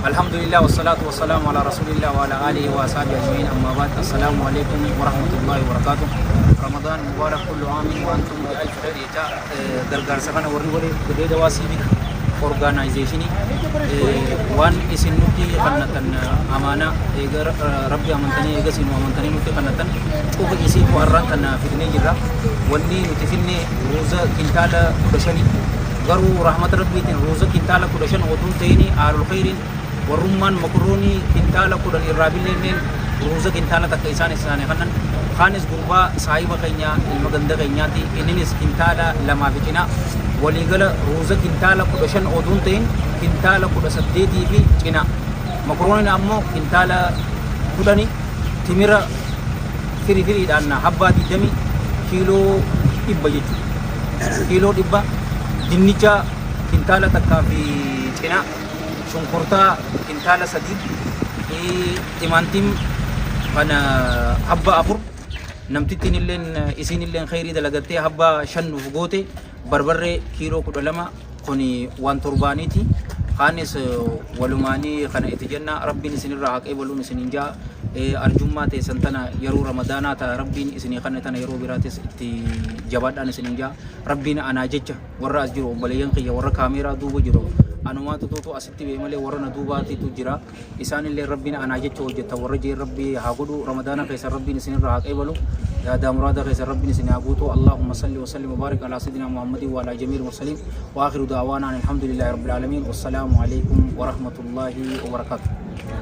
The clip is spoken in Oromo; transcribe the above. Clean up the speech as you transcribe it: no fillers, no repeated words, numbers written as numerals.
Alhamdulillah wassalatu wassalamu ala rasulillah wa ala alihi wa ashabihi ajma'in, amma ba'd. Assalamu alaikum warahmatullahi wabarakatuh. Ramadan mubarak kullu amin wa antum bi alf khair. Gargaarsa kana warri gudee dawaa civic organization waan isin nuti kannatan amana egar rabbi amantani egar sinu amantani nuti kannatan uga isi warran kana fidne jirra wanni nuti finne roza kintala kudashani garu rahmat rabbitin roza kintala kudashan odun tayni alul khairin warumman makroni kintala kudan irrabilinen roza kintala takka isane kanan khanis gurba sahiba kaynya ilmaganda kaynati ininis kintala lama fitina waligala roza kintala kudashan odun tayin kintala kuda saddeti fi cina makroni ammo kintala kudani timira firi danna habba didami kilo ibba jechu kilo ibba dinnicha kintala takka fi cina sungkurta kintala sadid timantim kana habba afur namtittin illeen isin illeen khairi dalagatte habba shan fugote barbarre kilo kudalama kuni wan turbaniti khanis walumani khana itijanna rabbin isinirra haqebalun isininja arjumma te santana yaru ramadana ta rabbin isini khana tana yaru biratis itti jabadan isininja rabbina ana jecha warra asjiru balayan qiya warra kamera duba jiro anuma tutu asitti be male warra nadubati tu jira isanille rabbina ana jecha wajta warra je rabbi hagudu ramadana kaisa rabbin isinirra haqebalu يا دا مراد غير ربنا سنعبوته اللهم صل وسلم وبارك على سيدنا محمد وعلى جميع المرسلين واخر دعوانا الحمد لله رب العالمين والسلام عليكم ورحمه الله وبركاته.